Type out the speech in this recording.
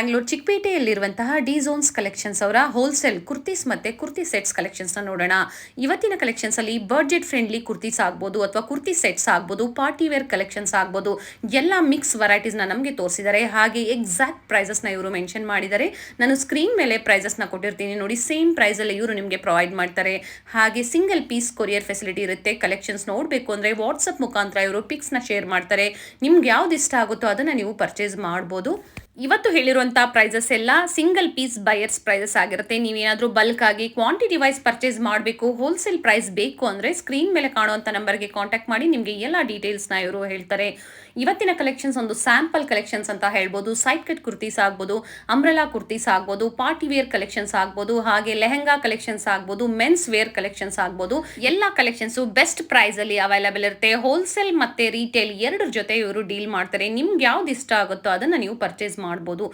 Bangalore ಚಿಕ್ಕಪೇಟೆಯಲ್ಲಿರುವಂತಹ D zones collections ಅವರ wholesale kurtis ಮತ್ತೆ kurti sets collections ನೋಡೋಣ. ಇವತ್ತಿನ ಕಲೆಕ್ಷನ್ಸ್ ಅಲ್ಲಿ ಬಡ್ಜೆಟ್ ಫ್ರೆಂಡ್ಲಿ ಕುರ್ತೀಸ್ ಆಗ್ಬೋದು ಅಥವಾ ಕುರ್ತಿ ಸೆಟ್ಸ್ ಆಗ್ಬೋದು, ಪಾರ್ಟಿ ವೇರ್ ಕಲೆಕ್ಷನ್ಸ್ ಆಗ್ಬೋದು, ಎಲ್ಲ ಮಿಕ್ಸ್ ವೆರೈಟೀಸ್ ನಮಗೆ ತೋರಿಸಿದ್ದಾರೆ. ಹಾಗೆ ಎಕ್ಸಾಕ್ಟ್ ಪ್ರೈಸಸ್ ನ ಇವರು ಮೆನ್ಷನ್ ಮಾಡಿದ್ದಾರೆ. ನಾನು ಸ್ಕ್ರೀನ್ ಮೇಲೆ ಪ್ರೈಸಸ್ ನ ಕೊಟ್ಟಿರ್ತೀನಿ ನೋಡಿ, ಸೇಮ್ ಪ್ರೈಸ್ ಅಲ್ಲಿ ಇವರು ನಿಮಗೆ ಪ್ರೊವೈಡ್ ಮಾಡ್ತಾರೆ. ಹಾಗೆ ಸಿಂಗಲ್ ಪೀಸ್ ಕೊರಿಯರ್ ಫೆಸಿಲಿಟಿ ಇರುತ್ತೆ. ಕಲೆಕ್ಷನ್ಸ್ ನೋಡಬೇಕು ಅಂದ್ರೆ ವಾಟ್ಸ್ಆಪ್ ಮುಖಾಂತರ ಇವರು ಪಿಕ್ಸ್ ನ ಶೇರ್ ಮಾಡ್ತಾರೆ. ನಿಮ್ಗೆ ಯಾವ್ದು ಇಷ್ಟ ಆಗುತ್ತೋ ಅದನ್ನ ನೀವು ಪರ್ಚೇಸ್ ಮಾಡಬಹುದು. ಇವತ್ತು ಹೇಳಿರುವಂತಹ ಪ್ರೈಸಸ್ ಎಲ್ಲ ಸಿಂಗಲ್ ಪೀಸ್ ಬಯರ್ಸ್ ಪ್ರೈಸಸ್ ಆಗಿರುತ್ತೆ. ನೀವೇನಾದ್ರೂ ಬಲ್ಕ್ ಆಗಿ ಕ್ವಾಂಟಿಟಿ ವೈಸ್ ಪರ್ಚೇಸ್ ಮಾಡಬೇಕು, ಹೋಲ್ಸೇಲ್ ಪ್ರೈಸ್ ಬೇಕು ಅಂದ್ರೆ ಸ್ಕ್ರೀನ್ ಮೇಲೆ ಕಾಣುವಂತ ನಂಬರ್ಗೆ ಕಾಂಟ್ಯಾಕ್ಟ್ ಮಾಡಿ, ನಿಮಗೆ ಎಲ್ಲ ಡೀಟೇಲ್ಸ್ ನ ಇವರು ಹೇಳ್ತಾರೆ. ಇವತ್ತಿನ ಕಲೆಕ್ಷನ್ಸ್ ಒಂದು ಸ್ಯಾಂಪಲ್ ಕಲೆಕ್ಷನ್ಸ್ ಅಂತ ಹೇಳ್ಬೋದು. ಸೈಡ್ ಕಟ್ ಕುರ್ತೀಸ್ ಆಗ್ಬೋದು, ಅಂಬ್ರೆಲಾ ಕುರ್ತೀಸ್ ಆಗ್ಬೋದು, ಪಾರ್ಟಿ ವೇರ್ ಕಲೆಕ್ಷನ್ಸ್ ಆಗ್ಬೋದು, ಹಾಗೆ ಲೆಹಂಗಾ ಕಲೆಕ್ಷನ್ಸ್ ಆಗ್ಬೋದು, ಮೆನ್ಸ್ ವೇರ್ ಕಲೆಕ್ಷನ್ಸ್ ಆಗ್ಬೋದು. ಎಲ್ಲ ಕಲೆಕ್ಷನ್ಸ್ ಬೆಸ್ಟ್ ಪ್ರೈಸ್ ಅಲ್ಲಿ ಅವೈಲೇಬಲ್ ಇರುತ್ತೆ. ಹೋಲ್ಸೇಲ್ ಮತ್ತೆ ರೀಟೇಲ್ ಎರಡರ ಜೊತೆ ಇವರು ಡೀಲ್ ಮಾಡ್ತಾರೆ. ನಿಮ್ಗೆ ಯಾವ್ದು ಇಷ್ಟ ಆಗುತ್ತೋ ಅದನ್ನ ನೀವು ಪರ್ಚೇಸ್ ಮಾಡಬಹುದು.